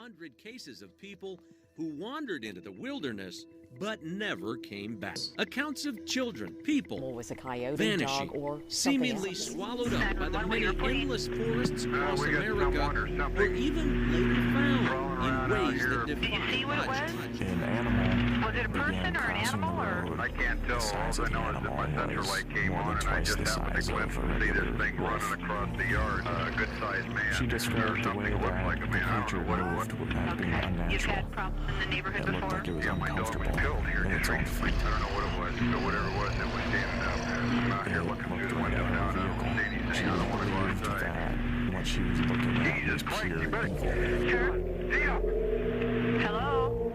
100 cases of people who wandered into the wilderness but never came back. Accounts of children, people was a coyote, vanishing, dog, or seemingly else. swallowed up by the many endless forests across America, or even later found in ways that defy logic. An animal. Was it a person or an animal or? I can't tell. All I know is that my central light came on and I just happened to glimpse and see this thing running across the yard. A good-sized man. She described the way that the creature moved as being unnatural. You've had problems in the neighborhood It looked before? like it was Yeah, my dog was uncomfortable killed here in just its own recently. feet. I don't know what it was, but whatever it was, it was standing out there. I'm out here It looking through looked the like window a now, and I vehicle. don't see anything. She I don't want to go believed outside. that what she was looking at Jesus was Christ, pure you better. evil. Sure. See ya. Hello?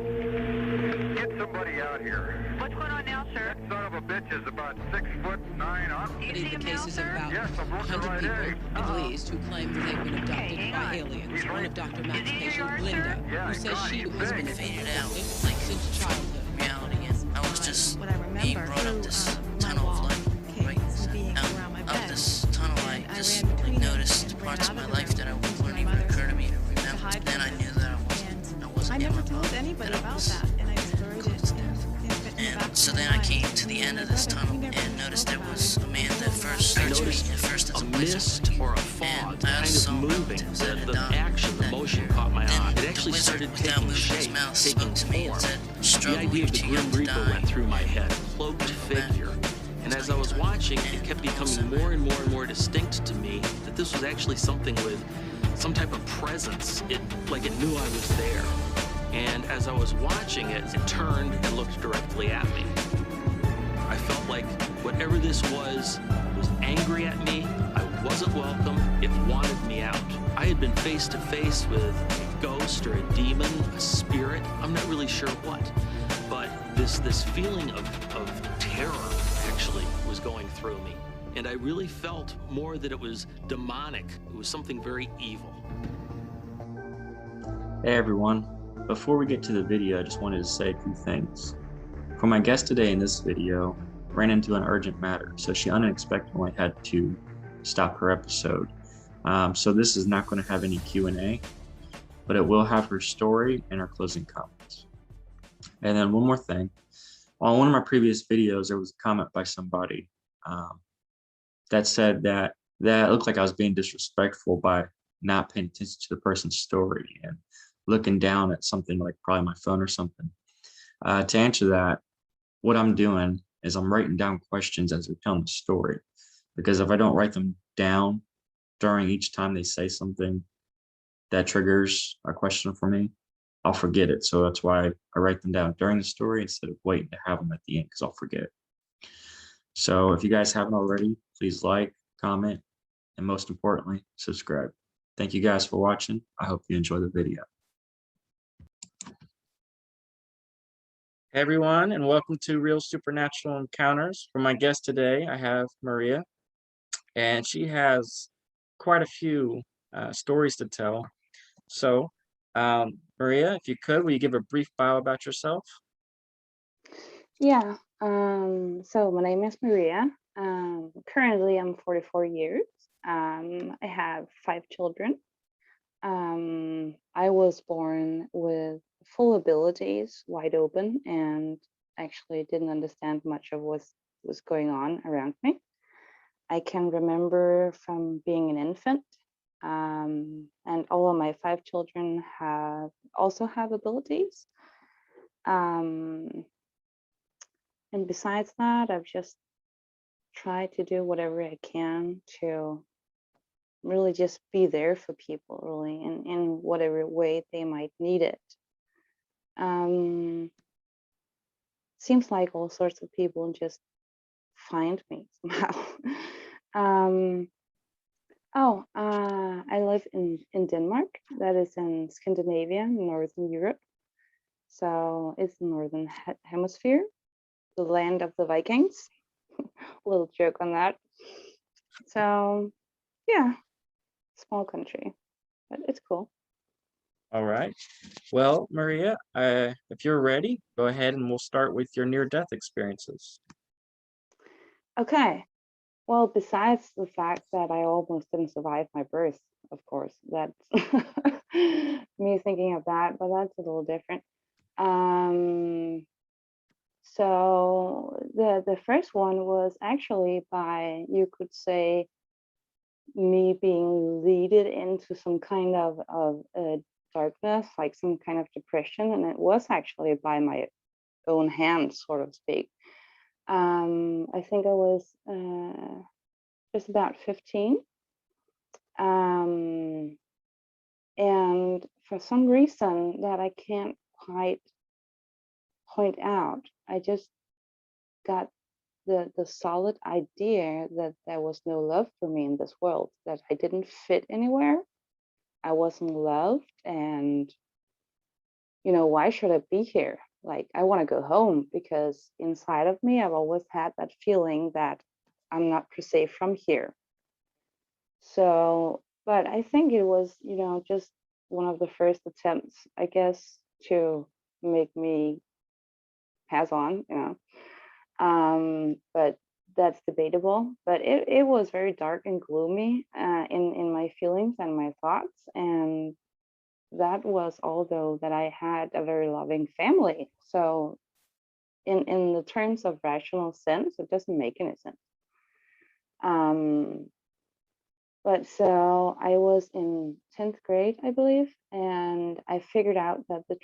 Get somebody out here. What's going on now, sir? That son of a bitch is about 6'9" up. Do you Many see of the him now, cases of sir? about Yes, I'm looking 100 right people, at him. at least, who claim that they've been abducted hang by on. aliens. He's One right. of Dr. Is Matt's he in your patients, yard, Linda, sir? Yeah, who he's says gone. she He's has been big. Faded out. abducted since childhood. Reality is, I was just what I remember being brought up this tunnel of light, right? being Out around my of bed. this tunnel, I And I just ran between them noticed and ran parts out of my of life the that room to wouldn't my even mother's occur to me to to remember. hide Then I from knew that I And wasn't I in never my told body, anybody that I about was that, and I just buried it close to in death. the back And so of then my I mind. came to the end of this tunnel and noticed there was a man that first searched me at first as A a place mist or a fog and I kind also of saw moving. relatives that had The died action, the that motion year. caught my Then eye. It the actually wizard, started without taking moving his shape, mouth, taking spoke to me and form. said, The "Struggle, idea you're of the too Grim young to Reaper die." went through my head, cloaked figure. And as I was watching, it kept becoming more and more and more distinct to me that this was actually something with some type of presence. Like it knew I was there. And as I was watching it, it turned and looked directly at me. I felt like whatever this was angry at me. I wasn't welcome. It wanted me out. I had been face to face with a ghost or a demon, a spirit. I'm not really sure what. But this feeling of terror actually was going through me. And I really felt more that it was demonic. It was something very evil. Hey everyone, before we get to the video, I just wanted to say a few things. For my guest today in this video, ran into an urgent matter, so she unexpectedly had to stop her episode. So this is not going to have any Q&A, but it will have her story and her closing comments. And then one more thing, on one of my previous videos, there was a comment by somebody that said that it looked like I was being disrespectful by not paying attention to the person's story and looking down at something like probably my phone or something. To answer that, what I'm doing is I'm writing down questions as they're telling the story, because if I don't write them down during each time they say something that triggers a question for me, I'll forget it. So that's why I write them down during the story instead of waiting to have them at the end, because I'll forget. So if you guys haven't already, please like, comment, and most importantly, subscribe. Thank you guys for watching. I hope you enjoy the video. Hey everyone, and welcome to Real Supernatural Encounters. For my guest today, I have Maria, and she has quite a few stories to tell. So, Maria, if you could, will you give a brief bio about yourself? Yeah, so my name is Maria. Currently, I'm 44 years. I have 5 children. I was born with full abilities, wide open, and actually didn't understand much of what was going on around me. I can remember from being an infant, and all of my 5 children also have abilities. And besides that, I've just tried to do whatever I can to really just be there for people, really, in whatever way they might need it. Seems like all sorts of people just find me somehow. I live in Denmark. That is in Scandinavia, Northern Europe. So it's the Northern Hemisphere, the land of the Vikings. Little joke on that. So yeah, small country, but it's cool. All right. Well, Maria, if you're ready, go ahead and we'll start with your near-death experiences. Okay. Well, besides the fact that I almost didn't survive my birth, of course. That's me thinking of that, but that's a little different. So the first one was actually by, you could say, me being leaded into some kind of darkness, like some kind of depression, and it was actually by my own hand, sort of speak. I think I was just about 15. And for some reason that I can't quite point out, I just got the solid idea that there was no love for me in this world, that I didn't fit anywhere. I wasn't loved, and why should I be here? Like, I want to go home, because inside of me I've always had that feeling that I'm not per se from here. So, but I think it was, just one of the first attempts, I guess, to make me pass on, but that's debatable. But it was very dark and gloomy in my feelings and my thoughts. And that was, although that I had a very loving family. So in the terms of rational sense, it doesn't make any sense. But so I was in 10th grade, I believe, and I figured out that the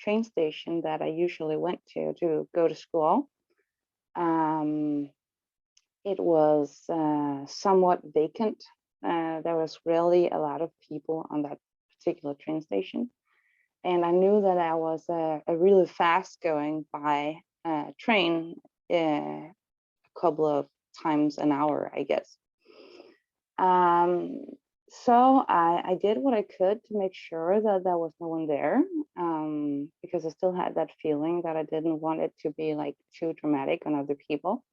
train station that I usually went to go to school, it was somewhat vacant. There was really a lot of people on that particular train station. And I knew that I was a really fast going by train a couple of times an hour, I guess. So I did what I could to make sure that there was no one there, because I still had that feeling that I didn't want it to be like too dramatic on other people.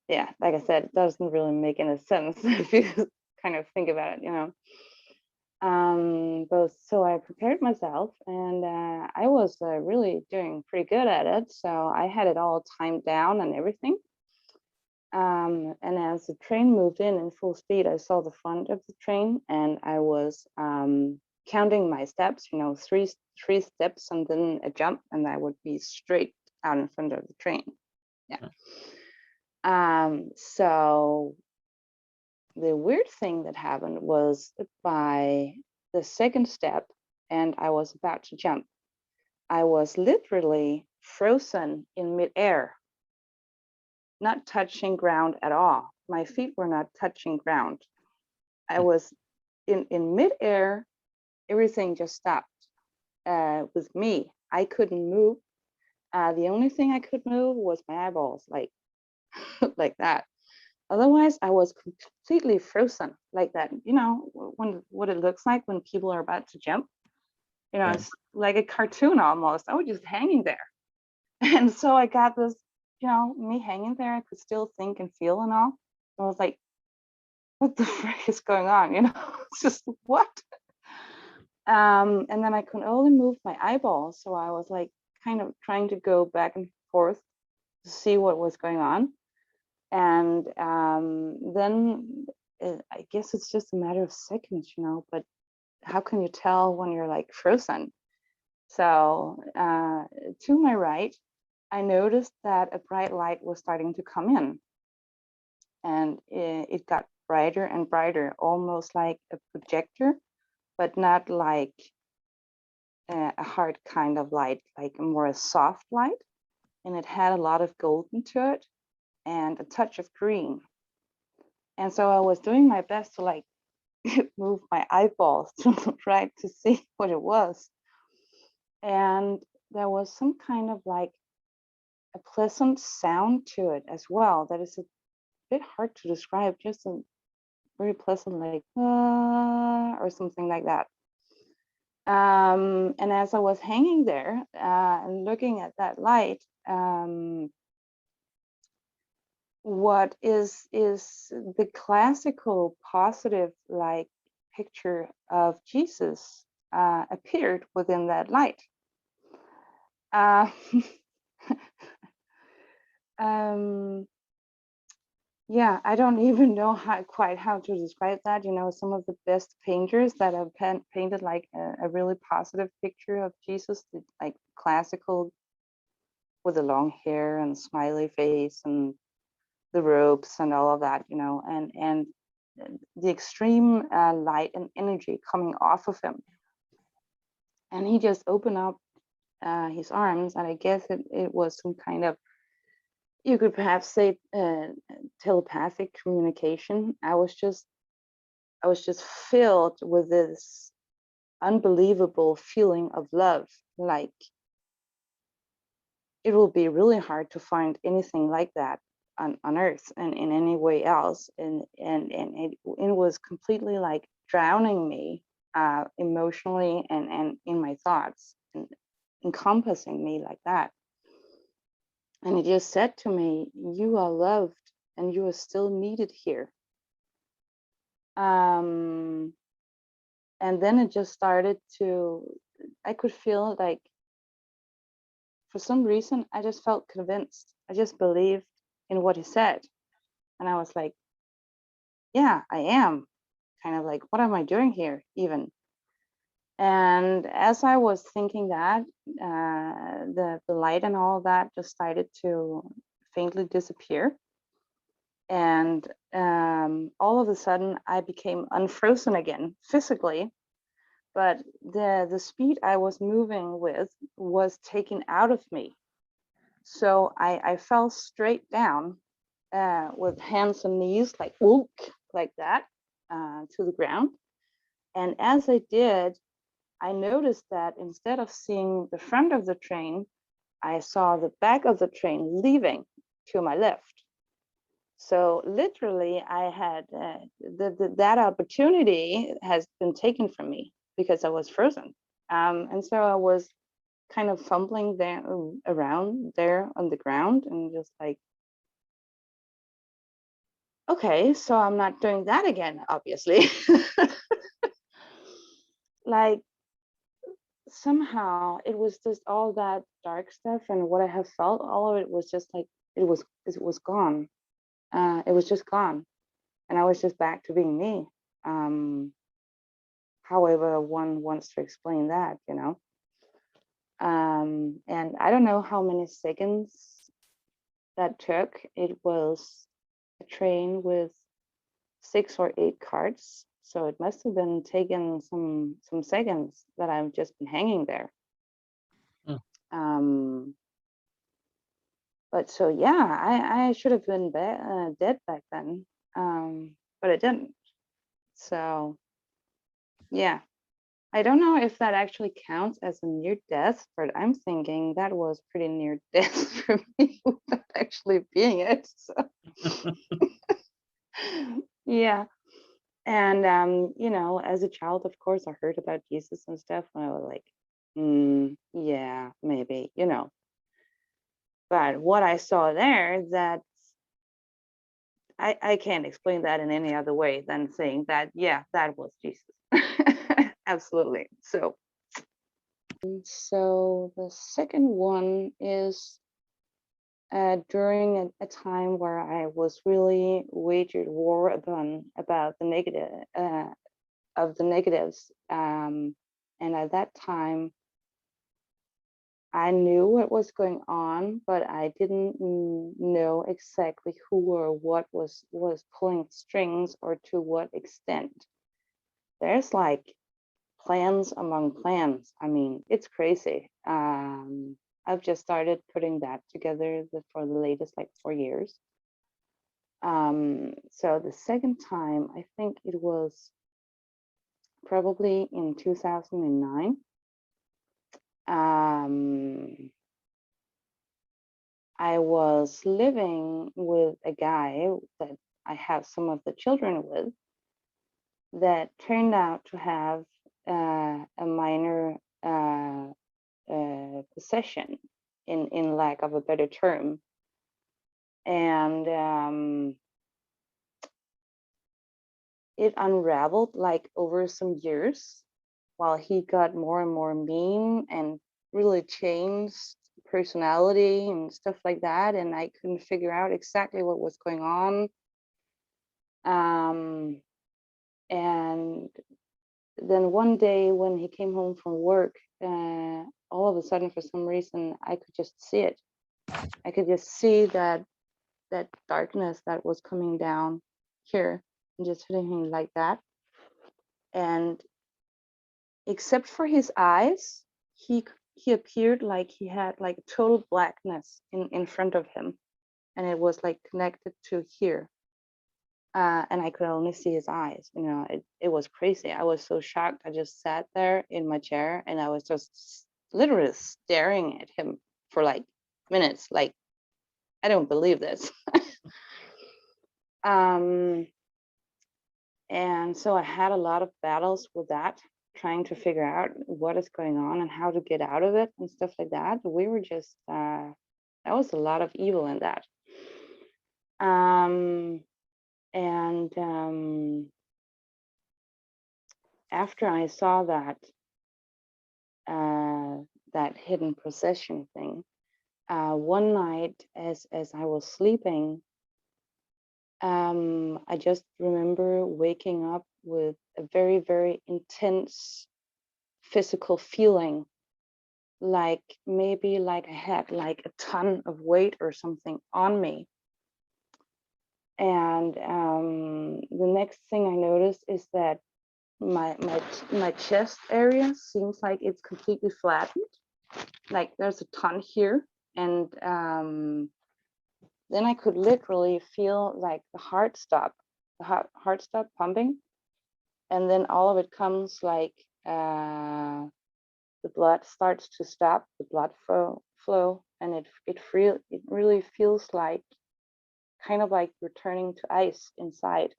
Yeah, like I said, it doesn't really make any sense if you kind of think about it, But so I prepared myself, and I was really doing pretty good at it. So I had it all timed down and everything. And as the train moved in full speed, I saw the front of the train, and I was counting my steps, three steps and then a jump, and I would be straight out in front of the train. Yeah. So the weird thing that happened was, by the second step and I was about to jump, I was literally frozen in midair, not touching ground at all. My feet were not touching ground. I was in midair. Everything just stopped with me. I couldn't move. The only thing I could move was my eyeballs, like like that. Otherwise, I was completely frozen, like that. What it looks like when people are about to jump. Yeah. It's like a cartoon almost. I was just hanging there. And so I got this, me hanging there. I could still think and feel and all. I was like, what the frick is going on? It's just what? And then I could only move my eyeballs. So I was like kind of trying to go back and forth to see what was going on. And then I guess it's just a matter of seconds, but how can you tell when you're like frozen? So to my right, I noticed that a bright light was starting to come in, and it got brighter and brighter, almost like a projector, but not like a hard kind of light, like more a soft light. And it had a lot of golden to it and a touch of green. And so I was doing my best to like move my eyeballs to try to see what it was. And there was some kind of like a pleasant sound to it as well that is a bit hard to describe, just a very pleasant, like or something like that. And as I was hanging there and looking at that light, what is the classical positive like picture of Jesus appeared within that light. yeah, I don't even know quite how to describe that. You know, some of the best painters that have painted like a really positive picture of Jesus, like classical with the long hair and smiley face and the robes and all of that, you know, and the extreme light and energy coming off of him. And he just opened up his arms, and I guess it was some kind of, you could perhaps say, telepathic communication. I was just filled with this unbelievable feeling of love. Like, it will be really hard to find anything like that on earth and in any way else. And it was completely like drowning me emotionally and in my thoughts, and encompassing me like that. And he just said to me, "You are loved and you are still needed here." And then it just started to, I could feel like, for some reason, I just felt convinced. I just believed in what he said. And I was like, yeah, I am. Kind of like, what am I doing here even? And as I was thinking that, the light and all that just started to faintly disappear. And all of a sudden, I became unfrozen again, physically. But the speed I was moving with was taken out of me. So I fell straight down with hands and knees, like whoop, like that, to the ground. And as I did, I noticed that instead of seeing the front of the train, I saw the back of the train leaving to my left. So literally, I had that opportunity has been taken from me because I was frozen. And so I was kind of fumbling there around there on the ground and just like, okay, so I'm not doing that again, obviously. Like, somehow it was just all that dark stuff and what I have felt, all of it was just like, it was gone. It was just gone. And I was just back to being me. However one wants to explain that, you know. And I don't know how many seconds that took. It was a train with 6 or 8 carts, so it must have been taken some seconds that I've just been hanging there. But so yeah, I should have been dead back then, but I didn't. So yeah, I don't know if that actually counts as a near death, but I'm thinking that was pretty near death for me without actually being it. So yeah. And you know, as a child, of course, I heard about Jesus and stuff, and I was like, yeah, maybe, you know. But what I saw there, that I can't explain that in any other way than saying that, yeah, that was Jesus. Absolutely. So the second one is during a time where I was really waged war about the negative of the negatives. And at that time, I knew what was going on, but I didn't know exactly who or what was pulling strings or to what extent. There's like plans among plans. I mean, it's crazy. I've just started putting that together for the latest like 4 years. So the second time, I think it was probably in 2009. I was living with a guy that I have some of the children with that turned out to have a minor possession, in lack of a better term. And it unraveled like over some years while he got more and more mean and really changed personality and stuff like that. And I couldn't figure out exactly what was going on. And then one day when he came home from work, all of a sudden, for some reason, I could just see it. I could just see that darkness that was coming down here and just hitting him like that. And except for his eyes, he appeared like he had like total blackness in front of him, and it was like connected to here. And I could only see his eyes. You know, it was crazy. I was so shocked. I just sat there in my chair and I was just literally staring at him for like minutes. Like, I don't believe this. And so I had a lot of battles with that, trying to figure out what is going on and how to get out of it and stuff like that. We were just, that was a lot of evil in that. After I saw that, that hidden possession thing, one night as I was sleeping, I just remember waking up with a very, very intense physical feeling, like maybe like I had like a ton of weight or something on me. And the next thing I noticed is that my chest area seems like it's completely flattened, like there's a ton here. And then I could literally feel like the heart stop pumping, and then all of it comes like the blood starts to stop, the blood flow, and it really feels like kind of like you're turning to ice inside,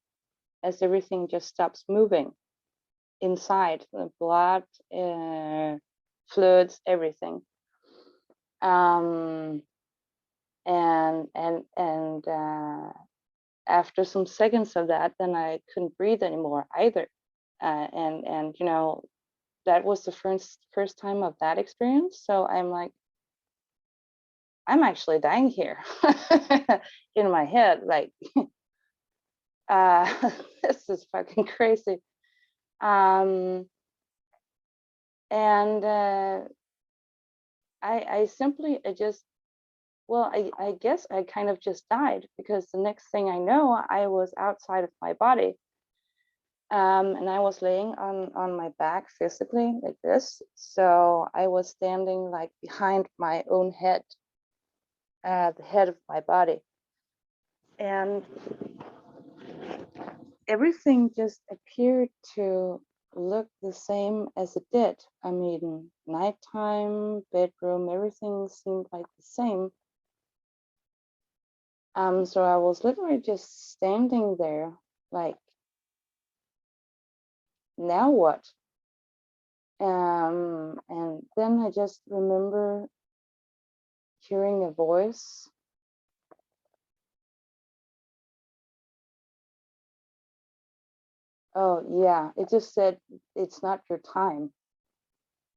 as everything just stops moving inside, the blood, fluids, everything. And after some seconds of that, then I couldn't breathe anymore either. And you know, that was the first time of that experience. So I'm like, I'm actually dying here in my head, like, this is fucking crazy. And I simply, I guess I kind of just died, because the next thing I know, I was outside of my body. And I was laying on my back physically like this. So I was standing like behind my own head, the head of my body. And everything just appeared to look the same as it did. I mean, nighttime, bedroom, everything seemed like the same. So I was literally just standing there like, now what? And then I just remember hearing a voice. Oh yeah, it just said, it's not your time.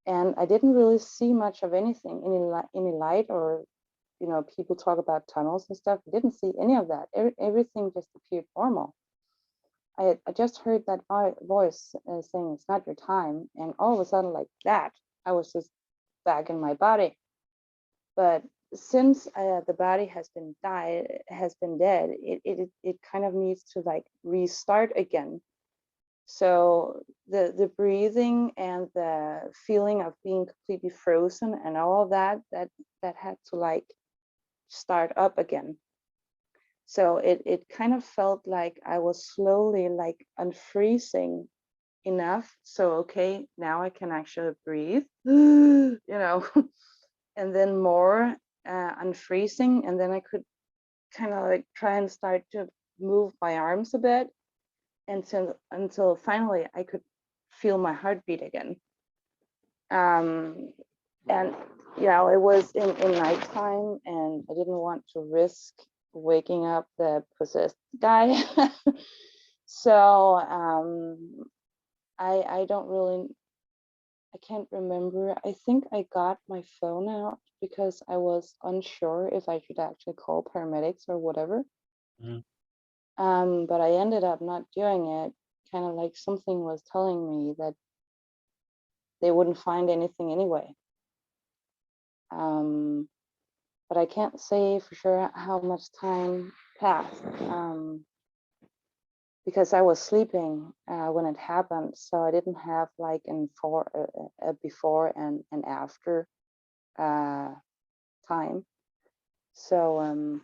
And I didn't really see much of anything, any light, or, you know, people talk about tunnels and stuff. I didn't see any of that. Everything just appeared normal. I just heard that voice saying, it's not your time. And all of a sudden, like that, I was just back in my body. But since the body has been dead, it kind of needs to like restart again. So the breathing and the feeling of being completely frozen and all of that had to like start up again. So it kind of felt like I was slowly like unfreezing enough. So, okay, now I can actually breathe, you know, and then more unfreezing. And then I could kind of like try and start to move my arms a bit until finally I could feel my heartbeat again. And you know, it was in nighttime, and I didn't want to risk waking up the possessed guy. So I don't really, I can't remember. I think I got my phone out because I was unsure if I should actually call paramedics or whatever. But I ended up not doing it, kind of like something was telling me that they wouldn't find anything anyway. But I can't say for sure how much time passed, because I was sleeping when it happened, so I didn't have like a before and after time. So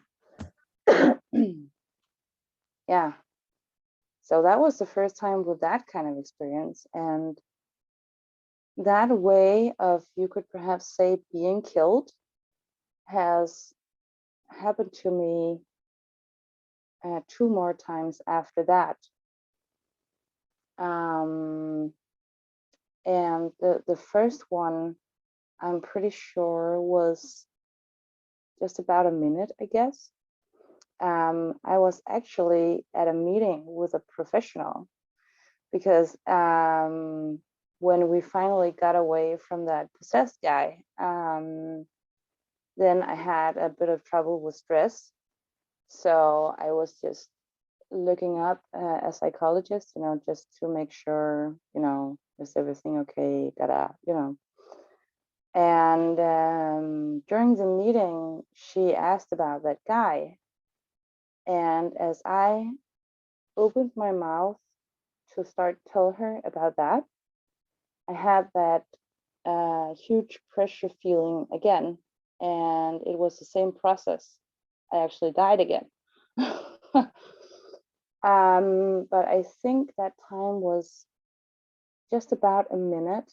yeah, so that was the first time with that kind of experience, and that way of, you could perhaps say, being killed has happened to me 2 more times after that. And the first one, I'm pretty sure, was just about a minute, I guess. I was actually at a meeting with a professional, because when we finally got away from that possessed guy, then I had a bit of trouble with stress. So I was just looking up a psychologist, just to make sure, is everything okay, And during the meeting, she asked about that guy. And as I opened my mouth to start tell her about that, I had that huge pressure feeling again. And it was the same process. I actually died again. But I think that time was just about a minute.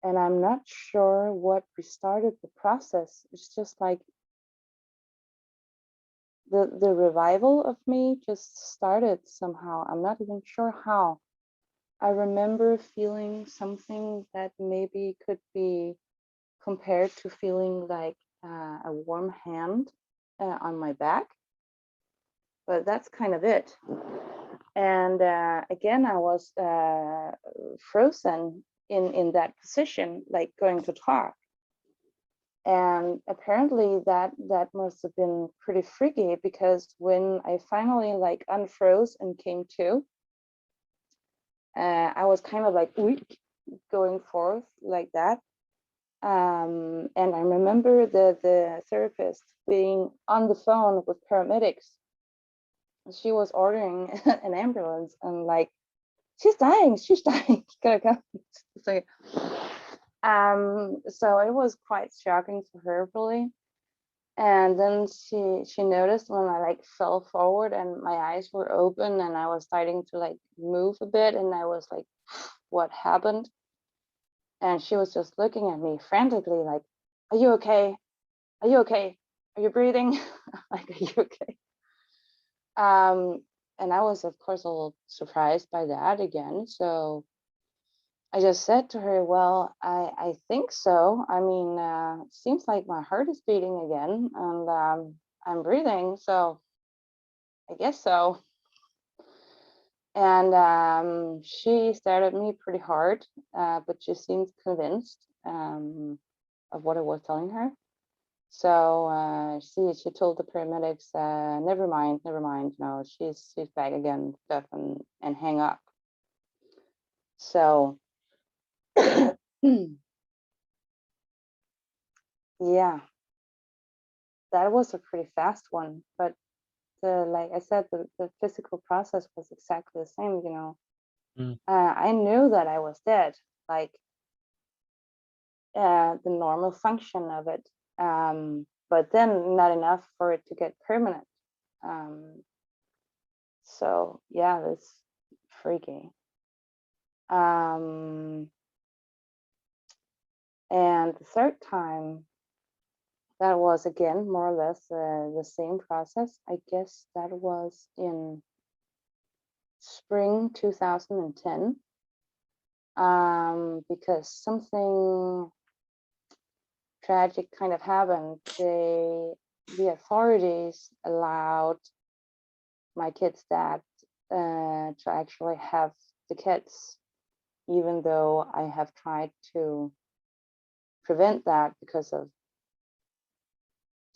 And I'm not sure what restarted the process. It's just like the revival of me just started somehow. I'm not even sure how. I remember feeling something that maybe could be compared to feeling like a warm hand on my back. But that's kind of it. And again, I was frozen in that position, like going to talk. And apparently that must have been pretty freaky, because when I finally like unfroze and came to, I was kind of like going forth like that. And I remember the therapist being on the phone with paramedics. She was ordering an ambulance, and like, she's dying, gotta come. So it was quite shocking for her, really. And then she noticed when I like fell forward and my eyes were open and I was starting to like move a bit, and I was like, what happened? And she was just looking at me frantically, like, are you okay? Are you okay? Are you breathing? Like, are you okay? And I was, of course, a little surprised by that again. So I just said to her, well, I think so. I mean, it seems like my heart is beating again, and I'm breathing, so I guess so. And she stared at me pretty hard, but she seemed convinced of what I was telling her. So she told the paramedics, never mind, no, she's back again, stuff, and hang up. So yeah, that was a pretty fast one, but like I said, the physical process was exactly the same, I knew that I was dead, like the normal function of it, but then not enough for it to get permanent. So yeah, that's freaky. And the third time, that was again more or less the same process. I guess that was in spring 2010, because something tragic kind of happened. The authorities allowed my kid's dad to actually have the kids, even though I have tried to prevent that because of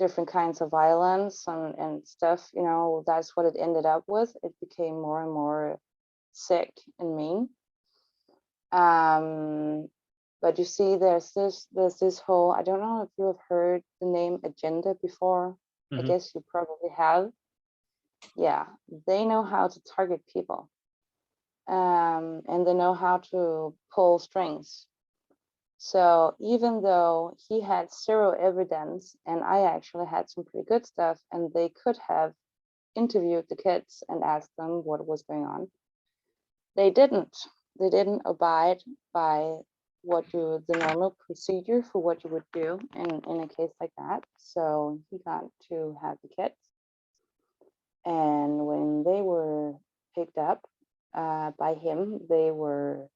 different kinds of violence and stuff, you know, that's what it ended up with. It became more and more sick and mean. But you see, there's this whole, I don't know if you have heard the name agenda before. I guess you probably have. Yeah, they know how to target people. And they know how to pull strings. So even though he had zero evidence and I actually had some pretty good stuff, and they could have interviewed the kids and asked them what was going on, they didn't. They didn't abide by the normal procedure for what you would do in a case like that. So he got to have the kids. And when they were picked up by him, they were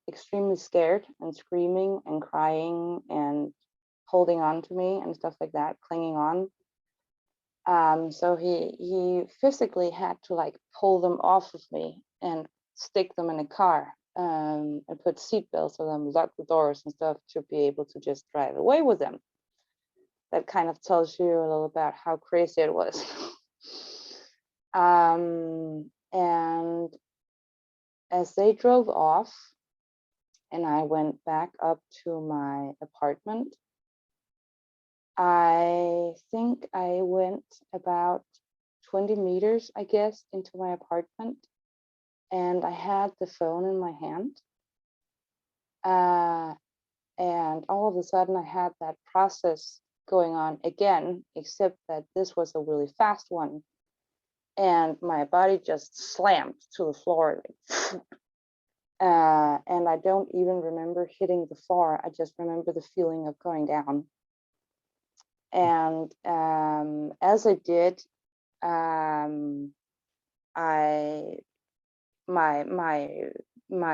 extremely scared and screaming and crying and holding on to me and stuff like that, clinging on. So he physically had to like pull them off of me and stick them in a car, and put seatbelts on them, lock the doors and stuff to be able to just drive away with them. That kind of tells you a little about how crazy it was. And as they drove off and I went back up to my apartment, I think I went about 20 meters, I guess, into my apartment, and I had the phone in my hand. And all of a sudden I had that process going on again, except that this was a really fast one. And my body just slammed to the floor. And I don't even remember hitting the floor. I just remember the feeling of going down. And as I did, my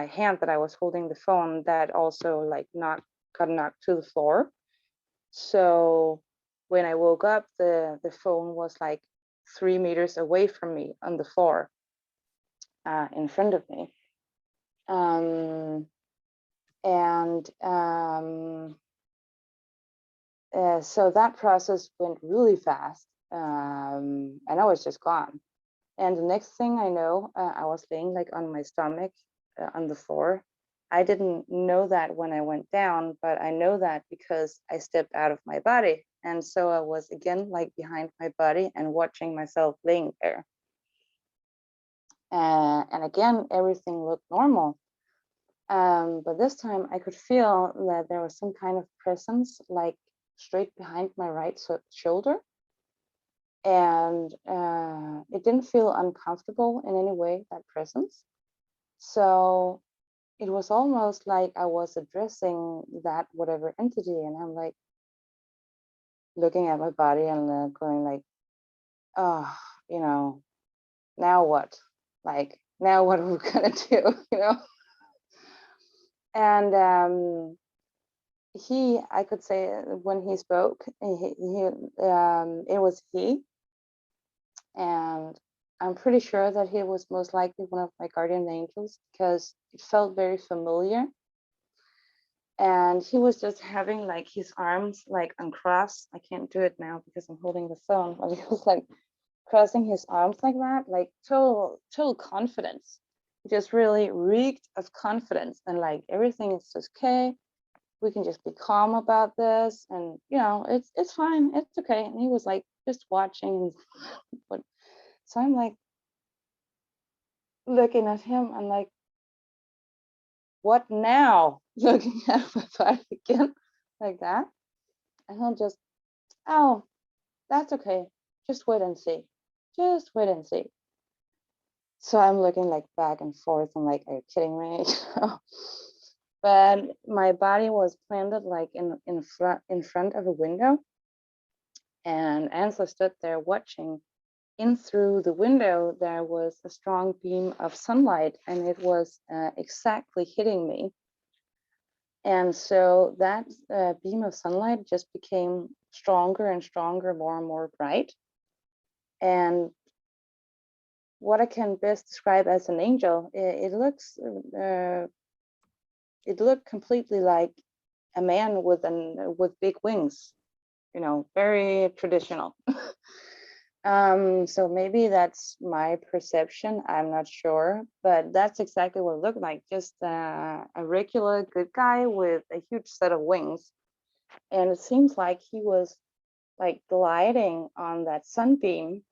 hand that I was holding the phone, that also like got knocked to the floor. So when I woke up, the phone was like 3 meters away from me on the floor, in front of me. So that process went really fast, and I was just gone. And the next thing I know, I was laying like on my stomach on the floor. I didn't know that when I went down, but I know that because I stepped out of my body. And so I was again like behind my body and watching myself laying there. And again, everything looked normal. But this time I could feel that there was some kind of presence like straight behind my right shoulder. And it didn't feel uncomfortable in any way, that presence. So it was almost like I was addressing that whatever entity, and I'm like looking at my body and going like, oh, you know, now what? Like, now what are we gonna do, you know? And I could say when he spoke, it was he. And I'm pretty sure that he was most likely one of my guardian angels because it felt very familiar. And he was just having like his arms like uncrossed. I can't do it now because I'm holding the phone, but he was like crossing his arms like that, like total confidence. He just really reeked of confidence and like everything is just okay. We can just be calm about this, and you know, it's fine, it's okay. And he was like just watching, but so I'm like looking at him and like, what now? Looking at my body again like that. And he'll just, oh, that's okay. Just wait and see. Just wait and see. So I'm looking like back and forth and like, are you kidding me? But my body was planted like in front of a window. And Ansel stood there watching. In through the window, there was a strong beam of sunlight, and it was exactly hitting me. And so that beam of sunlight just became stronger and stronger, more and more bright. And what I can best describe as an angel, it looked completely like a man with big wings, very traditional. So maybe that's my perception, I'm not sure, but that's exactly what it looked like. Just a regular good guy with a huge set of wings. And it seems like he was like gliding on that sunbeam.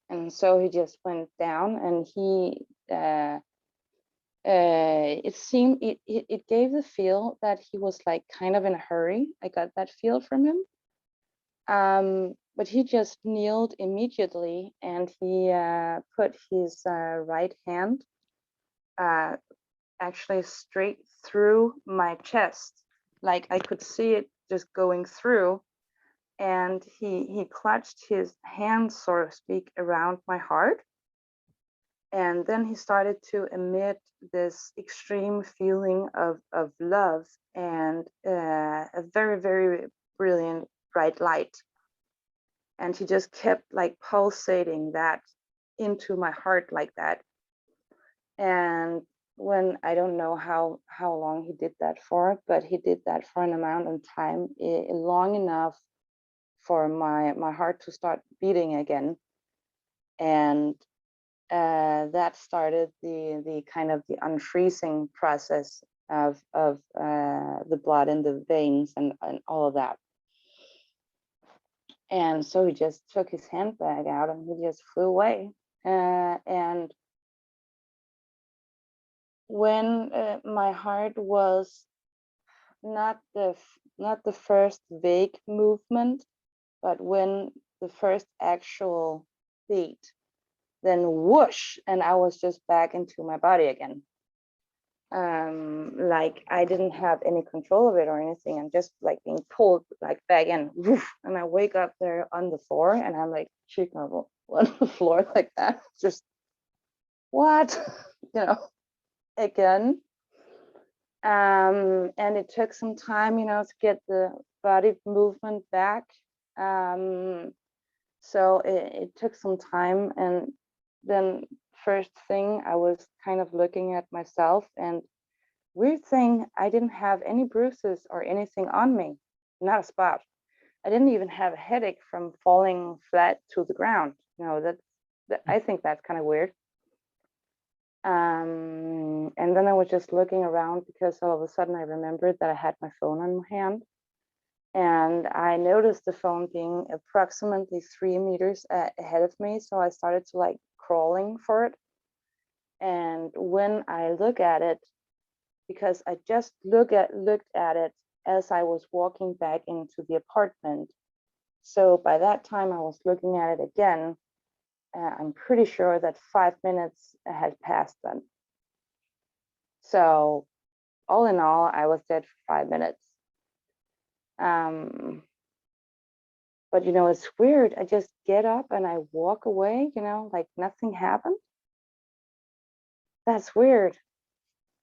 And so he just went down, and he it gave the feel that he was like kind of in a hurry. I got that feel from him. But he just kneeled immediately, and he put his right hand actually straight through my chest. Like I could see it just going through, and he clutched his hand, so to speak, around my heart. And then he started to emit this extreme feeling of love and a very, very brilliant bright light. And he just kept like pulsating that into my heart like that. And when, I don't know how long he did that for, but he did that for an amount of time long enough for my heart to start beating again. And that started the kind of the unfreezing process of the blood in the veins and all of that. And so he just took his handbag out and he just flew away. And when my heart was not the first vague movement, but when the first actual beat, then whoosh, and I was just back into my body again. Like I didn't have any control of it or anything. I'm just like being pulled like back in, woof, and I wake up there on the floor, and I'm like cheek level on the floor like that. Just what, again. And it took some time, to get the body movement back. So it took some time, and then first thing I was kind of looking at myself, and weird thing, I didn't have any bruises or anything on me, not a spot. I didn't even have a headache from falling flat to the ground. I think that's kind of weird. And then I was just looking around, because all of a sudden I remembered that I had my phone in my hand, and I noticed the phone being approximately 3 meters ahead of me. So I started to like crawling for it. And when I look at it, because I just looked at it as I was walking back into the apartment. So by that time I was looking at it again. I'm pretty sure that 5 minutes had passed then. So all in all, I was dead for 5 minutes. But it's weird. I just get up and I walk away, like nothing happened. That's weird.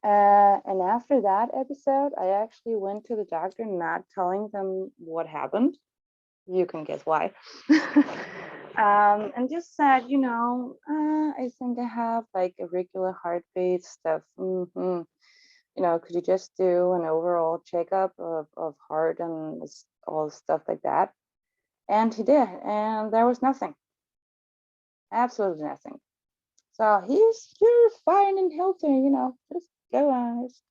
And after that episode, I actually went to the doctor, not telling them what happened. You can guess why. And just said, I think I have like irregular heartbeat stuff. Could you just do an overall checkup of heart and all stuff like that? And he did, and there was nothing. Absolutely nothing. So you're fine and healthy, just go on, just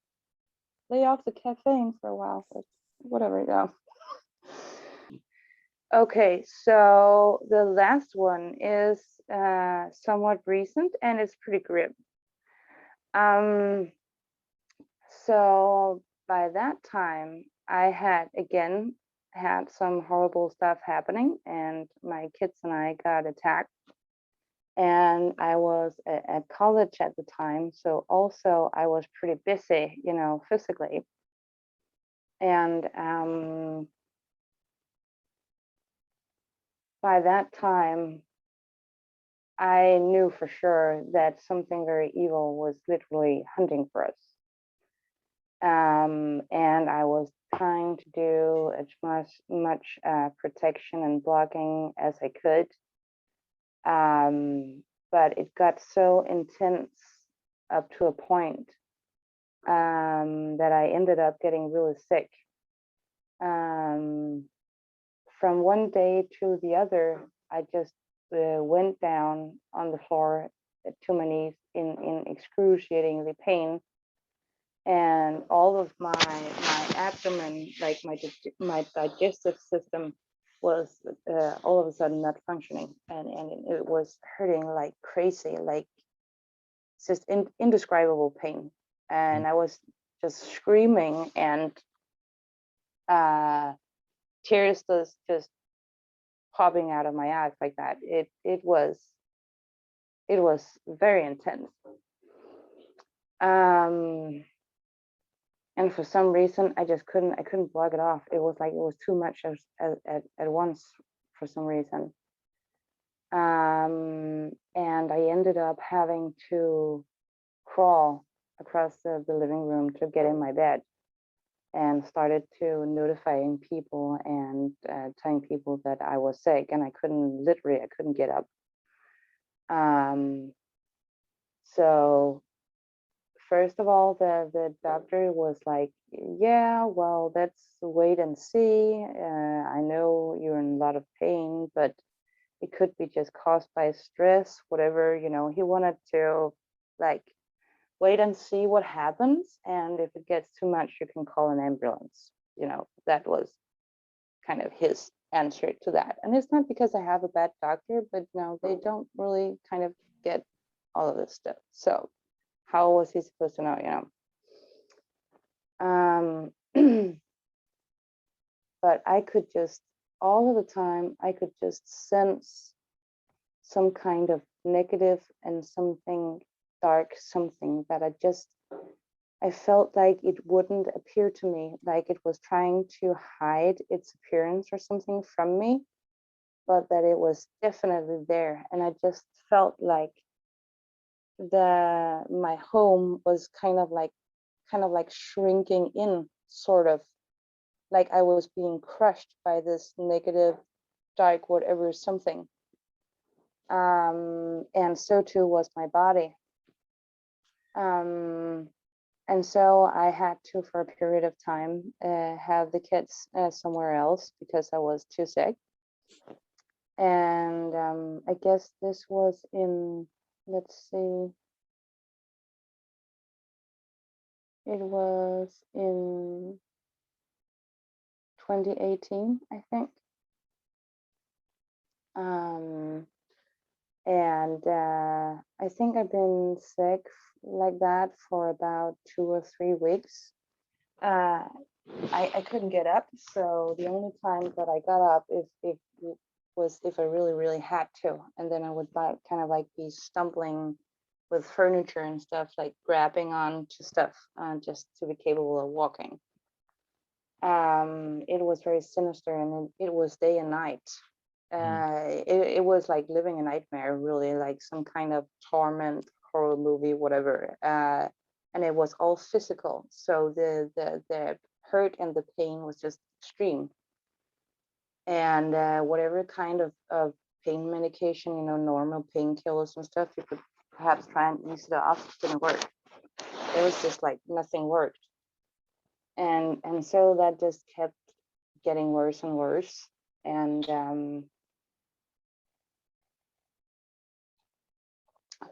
lay off the caffeine for a while, but whatever, Okay, so the last one is somewhat recent, and it's pretty grim. So by that time, I had again had some horrible stuff happening, and my kids and I got attacked. And I was at college at the time, so also I was pretty busy, physically. And by that time, I knew for sure that something very evil was literally hunting for us. And I was trying to do as much protection and blocking as I could. But it got so intense up to a point that I ended up getting really sick. from one day to the other, I just went down on the floor to my knees in excruciatingly pain, and all of my abdomen, like my digestive system, was all of a sudden not functioning, and it was hurting like crazy, like just indescribable pain, and I was just screaming, and tears just popping out of my eyes like that. It was very intense. And for some reason, I couldn't block it off. It was like it was too much at once for some reason. And I ended up having to crawl across the living room to get in my bed, and started to notifying people and telling people that I was sick, and I couldn't get up. So first of all, the doctor was like, yeah, well, let's wait and see. I know you're in a lot of pain, but it could be just caused by stress, whatever, you know. He wanted to like wait and see what happens, and if it gets too much, you can call an ambulance. You know, that was kind of his answer to that. And it's not because I have a bad doctor, but no, they don't really kind of get all of this stuff. So how was he supposed to know, you know? But I could just, all of the time, I could just sense some kind of negative and something dark, something that I felt like it wouldn't appear to me, like it was trying to hide its appearance or something from me, but that it was definitely there. And I just felt like my home was kind of like shrinking in, sort of like I was being crushed by this negative, dark, whatever, something. And so too was my body. And so I had to, for a period of time, have the kids somewhere else because I was too sick. And I guess this was in, let's see, it was in 2018, I think. And I think I've been sick like that for about 2 or 3 weeks. I couldn't get up, so the only time that I got up was if I really had to, and then I would kind of like be stumbling with furniture and stuff, like grabbing on to stuff just to be capable of walking. It was very sinister, and it was day and night. It was like living a nightmare, really, like some kind of torment horror movie, whatever. And it was all physical, so the hurt and the pain was just extreme. And whatever kind of pain medication, you know, normal painkillers and stuff, you could perhaps try and ease it off, didn't work. It was just like nothing worked. And so that just kept getting worse and worse. And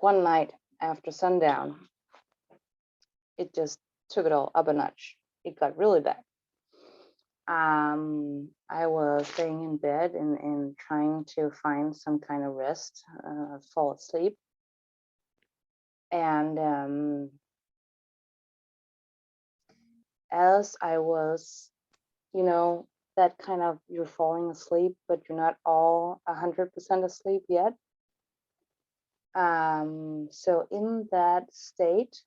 one night after sundown, it just took it all up a notch. It got really bad. I was staying in bed and trying to find some kind of rest, fall asleep. And as I was, you know, that kind of, you're falling asleep, but you're not all 100% asleep yet. So in that state,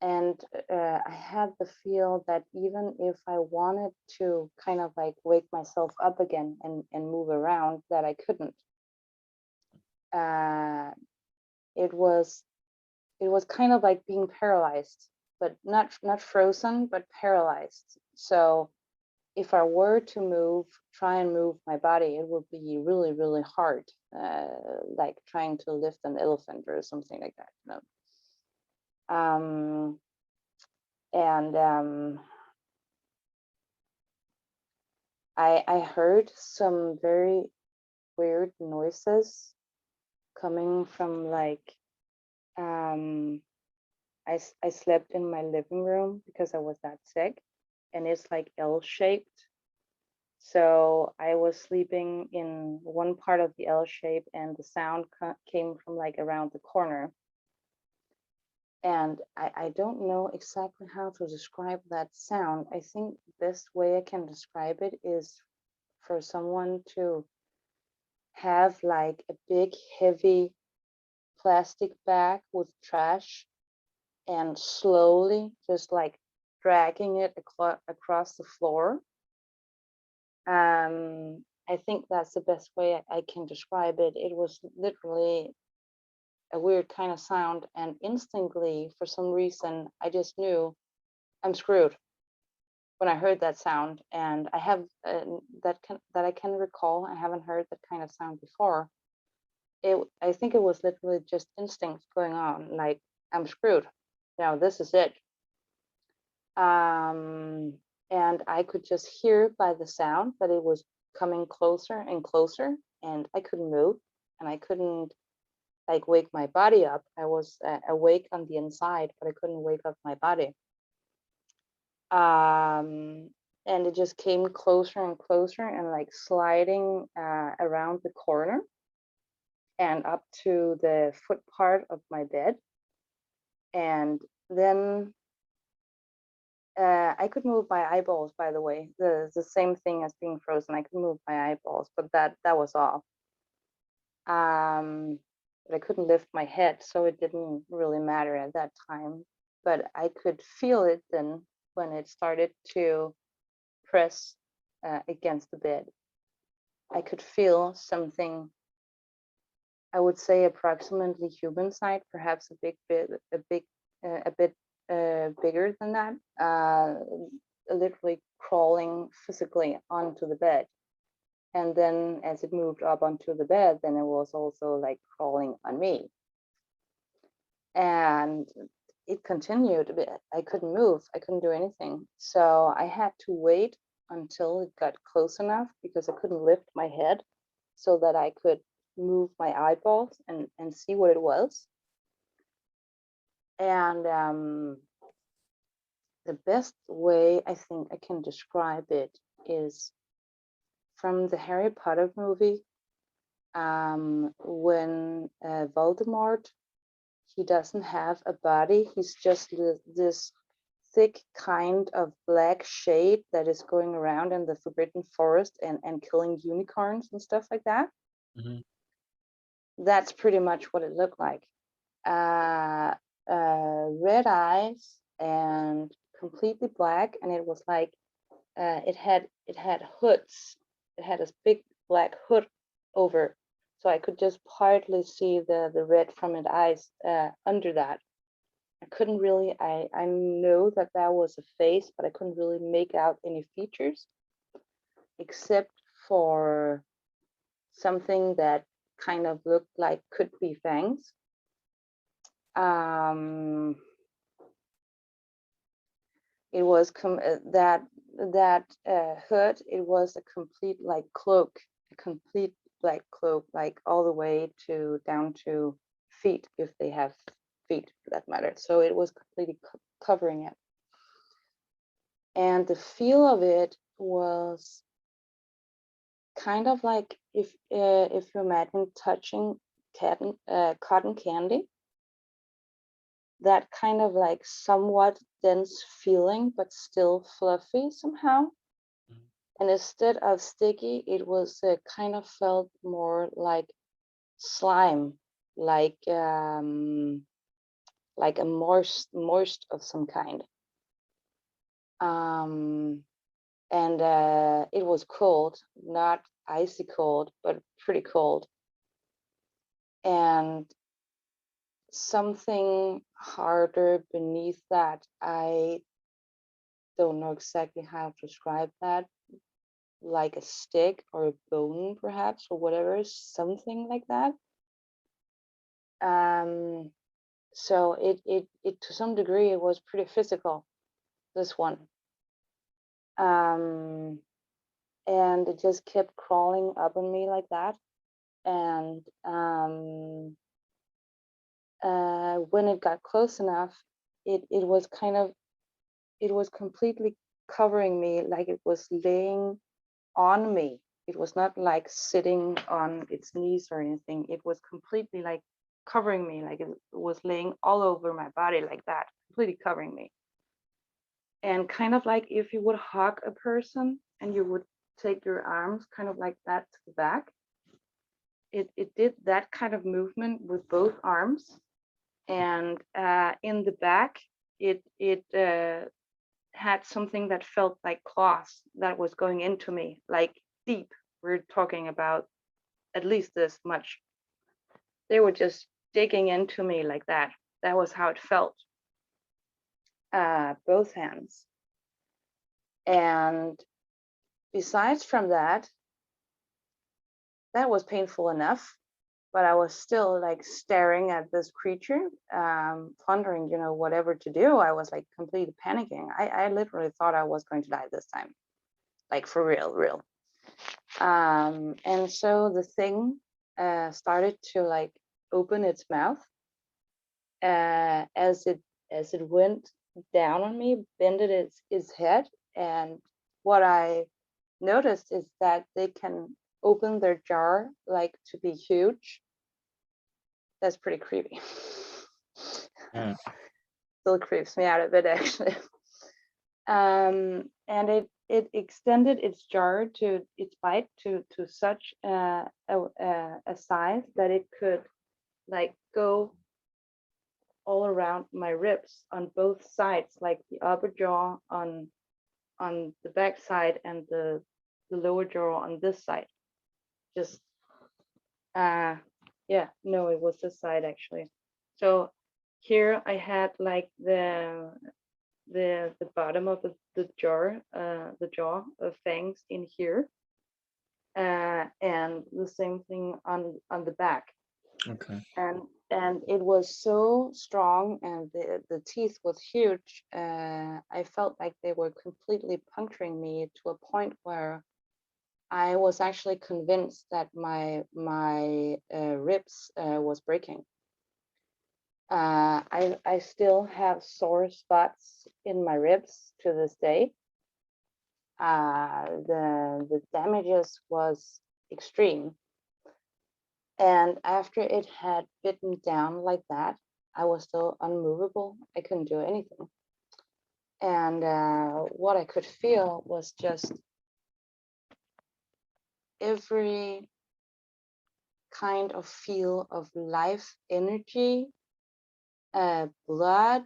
and I had the feel that even if I wanted to kind of like wake myself up again and move around, that I couldn't. It was kind of like being paralyzed, but not frozen, but paralyzed. So if I were to try and move my body, it would be really hard, like trying to lift an elephant or something like that, you know. And I heard some very weird noises coming from like I slept in my living room because I was that sick, and it's like L-shaped. So I was sleeping in one part of the L shape, and the sound came from like around the corner. And I don't know exactly how to describe that sound. I think the best way I can describe it is for someone to have like a big, heavy plastic bag with trash and slowly just like dragging it across the floor. I think that's the best way I can describe it. It was literally a weird kind of sound, and instantly, for some reason, I just knew I'm screwed when I heard that sound. And I have that I can recall, I haven't heard that kind of sound before. I think it was literally just instinct going on, like I'm screwed. Now this is it. And I could just hear by the sound that it was coming closer and closer, and I couldn't move, and I couldn't like wake my body up. I was awake on the inside, but I couldn't wake up my body. And it just came closer and closer, and like sliding around the corner and up to the foot part of my bed. And then I could move my eyeballs, by the way. The same thing as being frozen. I could move my eyeballs, but that was all. But I couldn't lift my head, so it didn't really matter at that time. But I could feel it then when it started to press against the bed. I could feel something, I would say approximately human size, perhaps a bit bigger than that, literally crawling physically onto the bed. And then as it moved up onto the bed, then it was also like crawling on me. And it continued a bit. I couldn't move, I couldn't do anything. So I had to wait until it got close enough, because I couldn't lift my head so that I could move my eyeballs and see what it was. And the best way I think I can describe it is from the Harry Potter movie, when Voldemort, he doesn't have a body, he's just this thick kind of black shade that is going around in the Forbidden Forest and killing unicorns and stuff like that. Mm-hmm. That's pretty much what it looked like. Red eyes and completely black, and it was like it had hoods. It had a big black hood over, so I could just partly see the red from its eyes under that. I couldn't really, I know that was a face, but I couldn't really make out any features except for something that kind of looked like could be fangs. It was that hood, it was a complete like cloak, a complete black cloak, like all the way to down to feet, if they have feet for that matter. So it was completely covering it. And the feel of it was kind of like if you imagine touching cotton candy, that kind of like somewhat dense feeling, but still fluffy somehow. Mm-hmm. And instead of sticky, it was kind of felt more like slime, like a moist of some kind. And it was cold, not icy cold, but pretty cold. And something harder beneath that, I don't know exactly how to describe that, like a stick or a bone perhaps, or whatever, something like that. So it to some degree it was pretty physical, this one. and it just kept crawling up on me like that. And when it got close enough, it was completely covering me, like it was laying on me. It was not like sitting on its knees or anything. It was completely like covering me, like it was laying all over my body like that, completely covering me. And kind of like if you would hug a person and you would take your arms kind of like that to the back, it did that kind of movement with both arms. And in the back, it had something that felt like claws that was going into me, like deep. We're talking about at least this much. They were just digging into me like that. That was how it felt. Both hands. And besides from that, that was painful enough, but I was still like staring at this creature, pondering, you know, whatever to do. I was like completely panicking. I literally thought I was going to die this time, like for real. And so the thing started to like open its mouth as it went down on me, bended its head. And what I noticed is that they can open their jar like to be huge. That's pretty creepy. Yeah. Still creeps me out a bit, actually. And it extended its jar to its bite to such a size that it could like go all around my ribs on both sides, like the upper jaw on the back side and the lower jaw on this side. Just yeah, no, it was this side actually. So here I had like the bottom of the jaw of fangs in here, and the same thing on the back. Okay. And it was so strong, and the teeth was huge. I felt like they were completely puncturing me to a point where I was actually convinced that my ribs was breaking. I still have sore spots in my ribs to this day. The damages was extreme. And after it had bitten down like that, I was still unmovable. I couldn't do anything. And what I could feel was just every kind of feel of life energy, blood,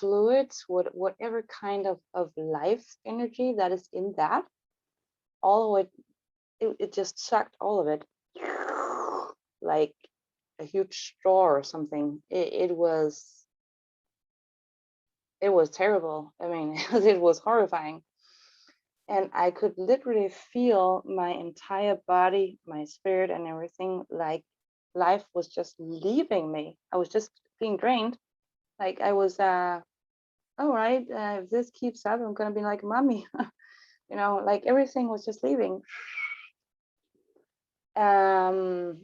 fluids, whatever kind of life energy that is in that, all of it just sucked all of it like a huge straw or something. It was terrible. I mean, it was horrifying. And I could literally feel my entire body, my spirit and everything, like life was just leaving me. I was just being drained. Like I was, all right, if this keeps up, I'm gonna be like mommy. You know, like everything was just leaving. And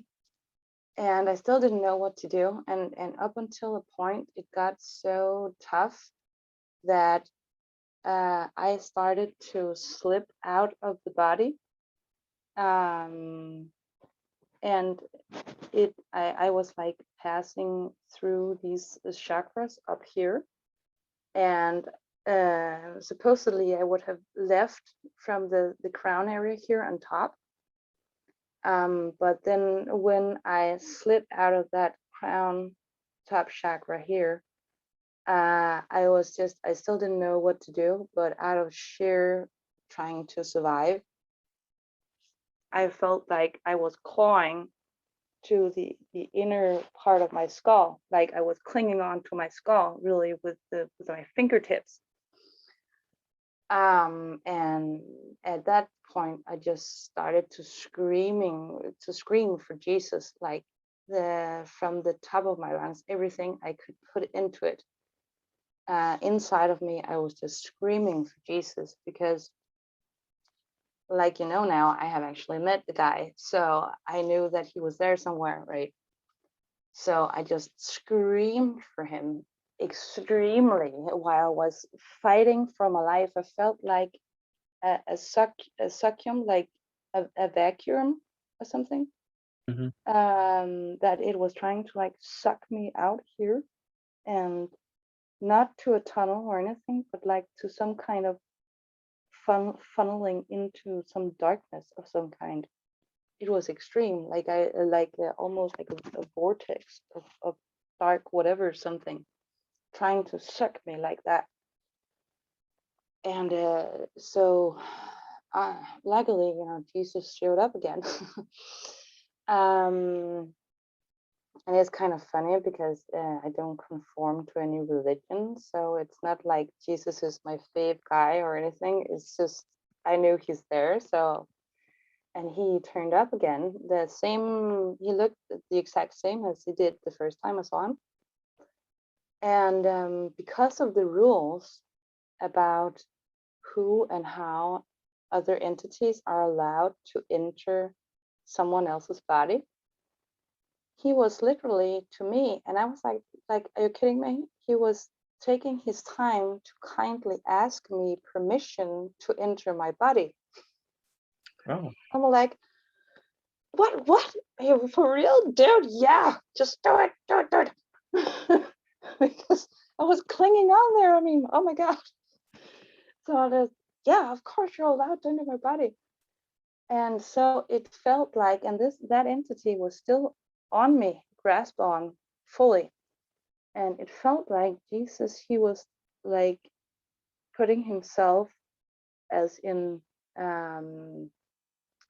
I still didn't know what to do. And up until a point, it got so tough that I started to slip out of the body. And I was like passing through these chakras up here. And supposedly I would have left from the crown area here on top. But then when I slid out of that crown top chakra here, I still didn't know what to do, but out of sheer trying to survive, I felt like I was clawing to the inner part of my skull, like I was clinging on to my skull really with my fingertips. And at that point, I just started to scream for Jesus, like from the top of my lungs, everything I could put into it. Inside of me, I was just screaming for Jesus, because like, you know, now I have actually met the guy, so I knew that he was there somewhere, right? So I just screamed for him extremely while I was fighting for my life. I felt like a succum, like a vacuum or something. Mhm. That it was trying to like suck me out here, and not to a tunnel or anything, but like to some kind of funneling into some darkness of some kind. It was extreme, like almost like a vortex of dark whatever, something trying to suck me like that. And so luckily, you know, Jesus showed up again. And it's kind of funny because I don't conform to any religion, so it's not like Jesus is my fave guy or anything. It's just I knew he's there, so. And he turned up again, the same, he looked the exact same as he did the first time I saw him. And because of the rules about who and how other entities are allowed to enter someone else's body, he was literally to me, and I was like, are you kidding me? He was taking his time to kindly ask me permission to enter my body. Oh. I'm like, what? Are you for real, dude? Yeah, just do it. Because I was clinging on there. I mean, oh my God. So yeah, of course you're allowed to enter my body. And so it felt like, and that entity was still on me, grasped on fully. And it felt like Jesus, he was like putting himself as in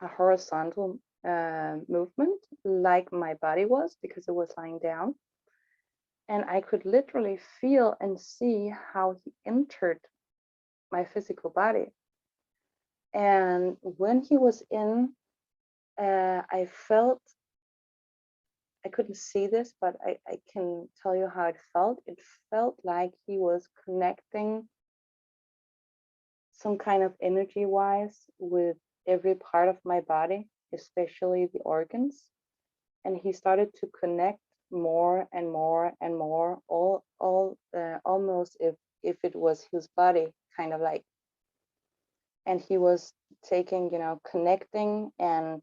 a horizontal movement, like my body was, because it was lying down. And I could literally feel and see how he entered my physical body. And when he was in, I felt, I couldn't see this, but I can tell you how it felt. It felt like he was connecting some kind of energy wise with every part of my body, especially the organs. And he started to connect more and more and more, almost if it was his body, kind of like. And he was taking, you know, connecting and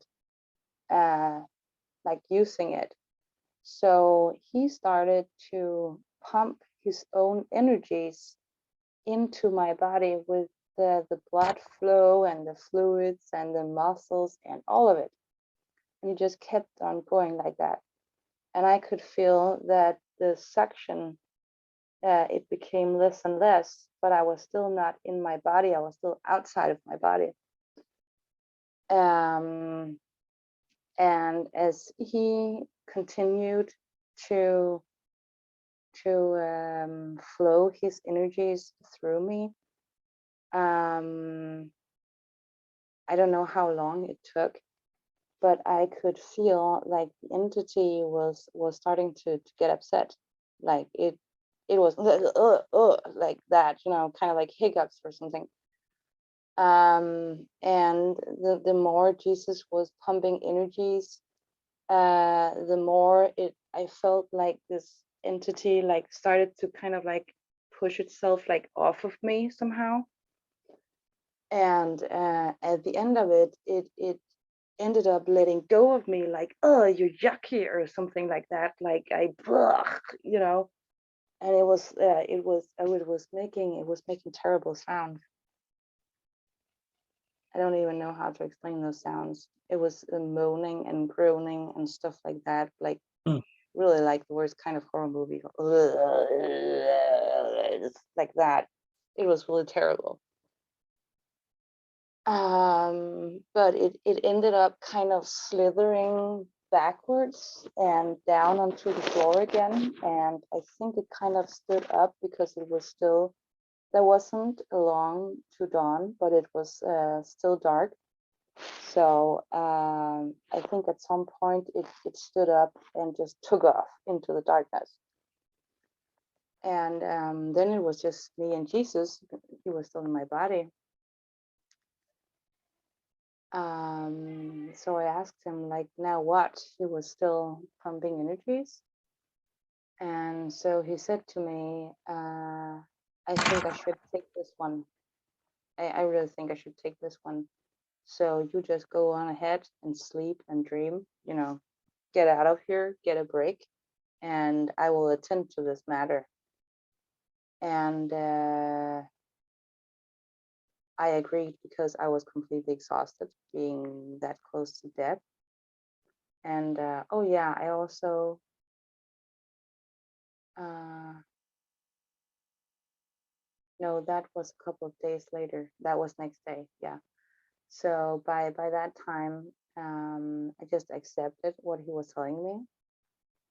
like using it. So he started to pump his own energies into my body with the blood flow and the fluids and the muscles and all of it. And he just kept on going like that. And I could feel that the suction, it became less and less, but I was still not in my body. I was still outside of my body. And as he continued to flow his energies through me, I don't know how long it took, but I could feel like the entity was starting to get upset, like it was like that, you know, kind of like hiccups or something. And the more Jesus was pumping energies, the more I felt like this entity like started to kind of like push itself like off of me somehow. And at the end of it, it ended up letting go of me, like, oh, you're yucky or something like that, like you know. And it was making terrible sounds. I don't even know how to explain those sounds. It was moaning and groaning and stuff like that, like really like the worst kind of horror movie. It's like that. It was really terrible. But it ended up kind of slithering backwards and down onto the floor again. And I think it kind of stood up because it was still, there wasn't long to dawn, but it was still dark. So I think at some point it stood up and just took off into the darkness. And then it was just me and Jesus. He was still in my body. So I asked him, like, now what? He was still pumping energies. And so he said to me, I think I should take this one. I really think I should take this one. So you just go on ahead and sleep and dream, you know, get out of here, get a break, and I will attend to this matter. And I agreed because I was completely exhausted being that close to death. And oh yeah, I also no, that was a couple of days later. That was next day, yeah. So by that time, I just accepted what he was telling me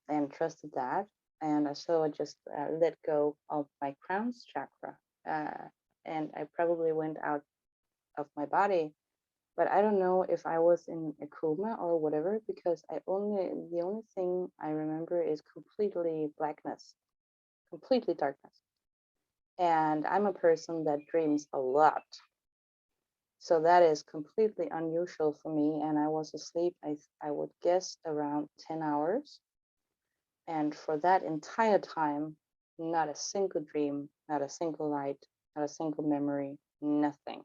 and trusted that. And so I just let go of my crown's chakra. And I probably went out of my body, but I don't know if I was in a coma or whatever, because the only thing I remember is completely blackness, completely darkness. And I'm a person that dreams a lot. So that is completely unusual for me. And I was asleep, I would guess around 10 hours. And for that entire time, not a single dream, not a single light, not a single memory, nothing.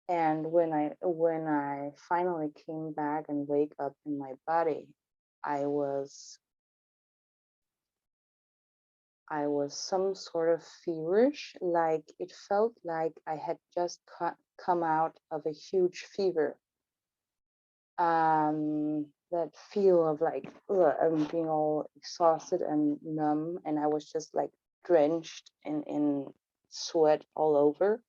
And when I finally came back and wake up in my body, I was some sort of feverish, like it felt like I had just come out of a huge fever. That feel of like, I'm being all exhausted and numb, and I was just like drenched in sweat all over.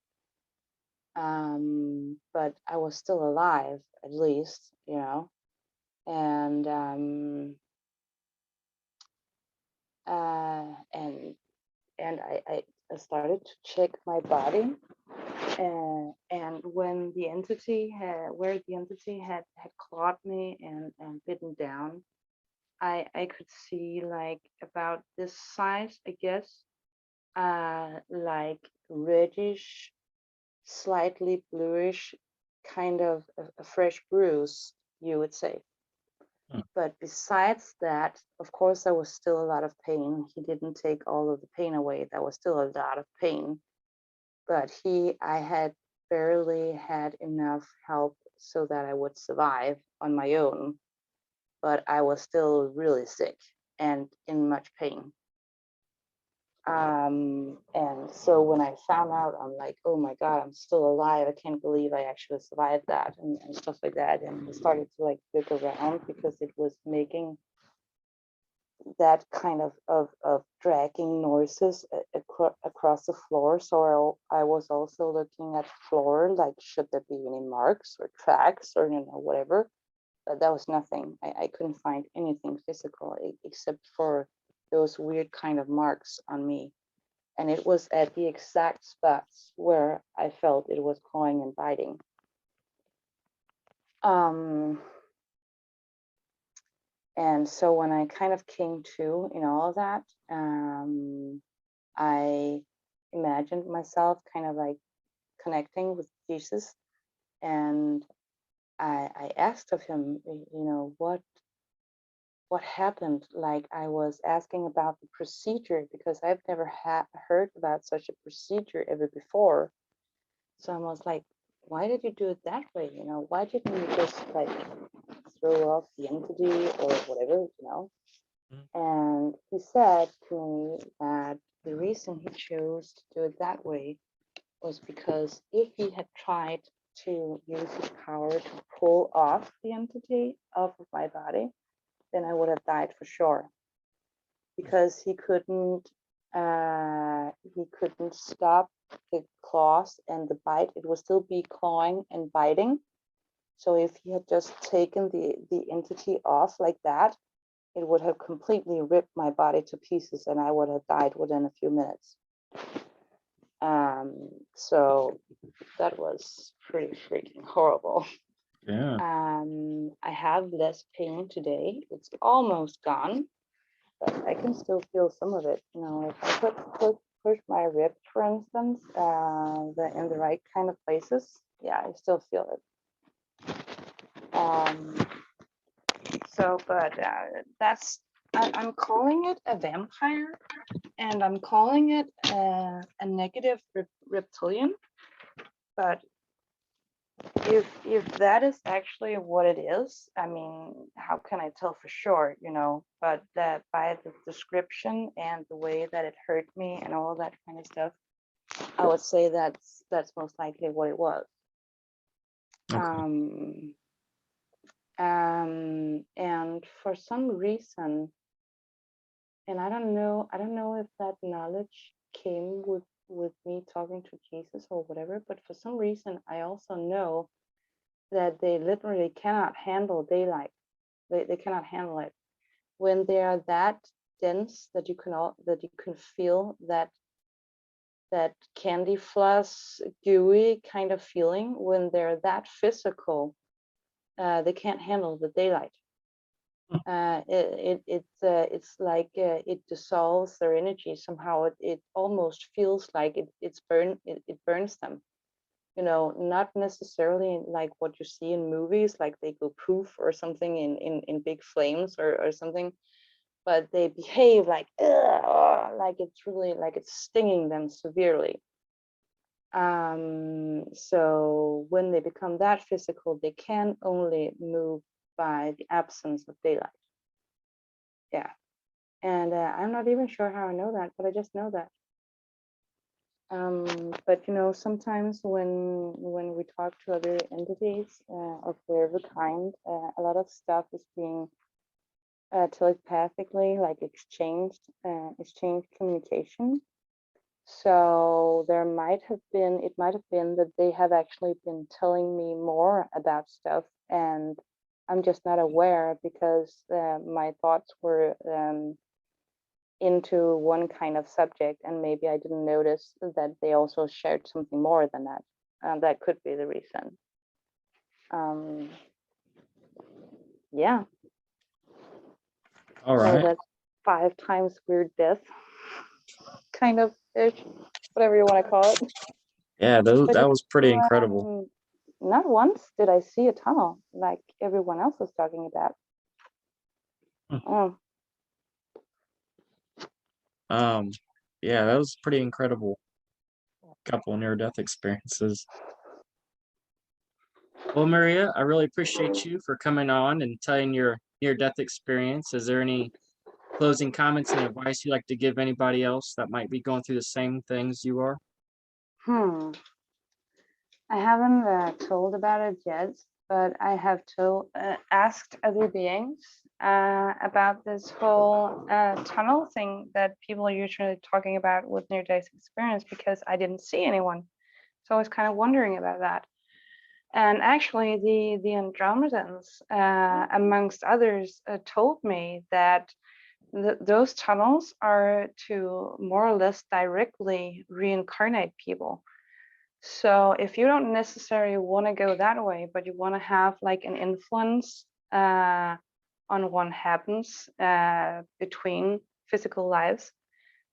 But I was still alive, at least, you know. And I started to check my body, and when the entity had clawed me and bitten down, I could see like about this size, I guess, like reddish, slightly bluish, kind of a fresh bruise, you would say. But besides that, of course, there was still a lot of pain. He didn't take all of the pain away. There was still a lot of pain. But I had barely had enough help so that I would survive on my own. But I was still really sick and in much pain. And so when I found out, I'm like, oh my God, I'm still alive. I can't believe I actually survived that and stuff like that. And I started to like look around because it was making that kind of dragging noises across the floor. So I was also looking at the floor, like, should there be any marks or tracks or, you know, whatever. But that was nothing. I couldn't find anything physical except for those weird kind of marks on me. And it was at the exact spots where I felt it was clawing and biting. And so when I kind of came to in all of that, I imagined myself kind of like connecting with Jesus. And I asked of him, you know, what happened? Like, I was asking about the procedure because I've never heard about such a procedure ever before. So I was like, why did you do it that way? You know, why didn't you just like throw off the entity or whatever, you know? And he said to me that the reason he chose to do it that way was because if he had tried to use his power to pull off the entity off of my body, then I would have died for sure. Because he couldn't stop the claws and the bite. It would still be clawing and biting. So if he had just taken the entity off like that, it would have completely ripped my body to pieces and I would have died within a few minutes. So that was pretty freaking horrible. Yeah. I have less pain today. It's almost gone, but I can still feel some of it. You know, if I push my ribs, for instance, in the right kind of places, yeah, I still feel it. But I'm calling it a vampire, and I'm calling it a negative reptilian. But if that is actually what it is, I mean, how can I tell for sure, you know? But that by the description and the way that it hurt me and all that kind of stuff, I would say that's most likely what it was. Okay. And for some reason, and I don't know if that knowledge came with me talking to Jesus or whatever, but for some reason I also know that they literally cannot handle daylight. They cannot handle it when they are that dense that you can feel that candy floss gooey kind of feeling. When they're that physical, they can't handle the daylight. It's like it dissolves their energy somehow. It almost feels like it burns them, you know, not necessarily like what you see in movies, like they go poof or something in big flames or something, but they behave like it's really like it's stinging them severely. So when they become that physical, they can only move by the absence of daylight. Yeah. And I'm not even sure how I know that, but I just know that. But you know, sometimes when we talk to other entities of whatever kind, a lot of stuff is being telepathically like exchanged communication. So it might have been that they have actually been telling me more about stuff, and I'm just not aware because my thoughts were into one kind of subject, and maybe I didn't notice that they also shared something more than that. That could be the reason. Yeah. All So right. that's 5 times weird death, kind of ish, whatever you want to call it. Yeah, But that was pretty incredible. not once did I see a tunnel like everyone else was talking about. Oh. Yeah, that was pretty incredible. Couple near-death experiences. Well, Maria, I really appreciate you for coming on and telling your near-death experience. Is there any closing comments and advice you'd like to give anybody else that might be going through the same things you are? I haven't told about it yet, but I have asked other beings about this whole tunnel thing that people are usually talking about with near-death experience, because I didn't see anyone. So I was kind of wondering about that. And actually, the Andromedans, amongst others, told me that those tunnels are to more or less directly reincarnate people. So if you don't necessarily want to go that way, but you want to have like an influence on what happens between physical lives,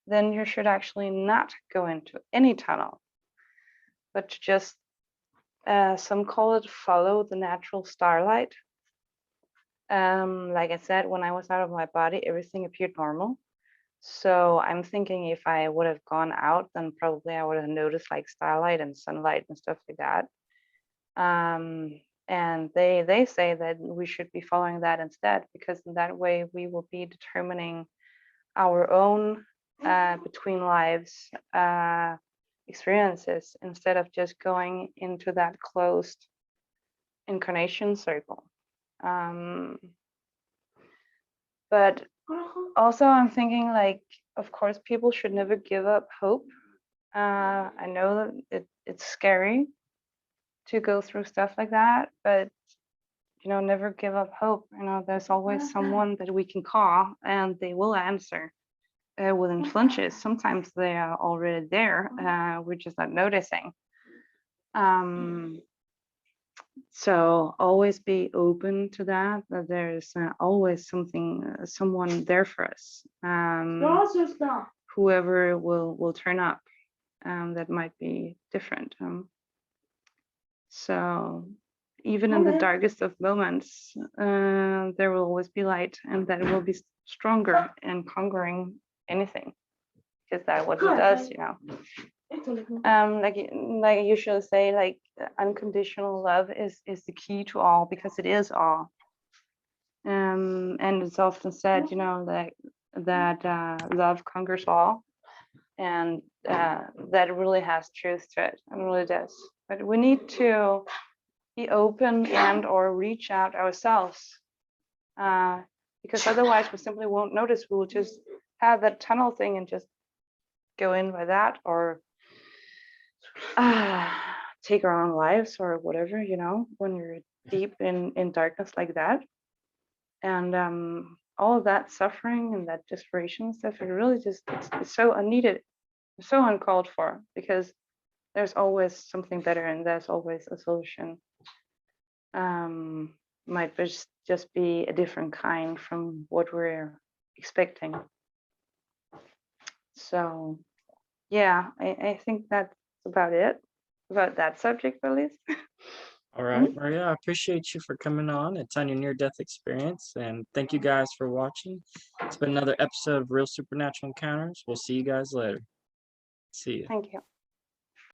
then you should actually not go into any tunnel, but to just, some call it, follow the natural starlight. Like I said, when I was out of my body, everything appeared normal. So I'm thinking if I would have gone out, then probably I would have noticed like starlight and sunlight and stuff like that. And they say that we should be following that instead, because in that way we will be determining our own between lives experiences, instead of just going into that closed incarnation circle. But also I'm thinking, like, of course people should never give up hope. I know that it's scary to go through stuff like that, but you know, never give up hope. You know, there's always someone that we can call and they will answer within flinches. Sometimes they are already there, we're just not noticing. So always be open to that there's always someone there for us. Whoever will turn up, that might be different. So even in the darkest of moments, there will always be light, and that it will be stronger in conquering anything, because that's what it does, you know. Like I usually say, like unconditional love is the key to all, because it is all. And it's often said, you know, that love conquers all, and that really has truth to it, and really does. But we need to be open and or reach out ourselves, because otherwise we simply won't notice. We will just have that tunnel thing and just go in by that, or take our own lives or whatever, you know, when you're deep in darkness like that. And all of that suffering and that desperation stuff, it really just it's so unneeded, so uncalled for, because there's always something better, and there's always a solution. Might just be a different kind from what we're expecting. So yeah, I think that's about it, about that subject at least. All right, Maria, I appreciate you for coming on and telling your near-death experience. And thank you guys for watching. It's been another episode of Real Supernatural Encounters. We'll see you guys later. See you. Thank you.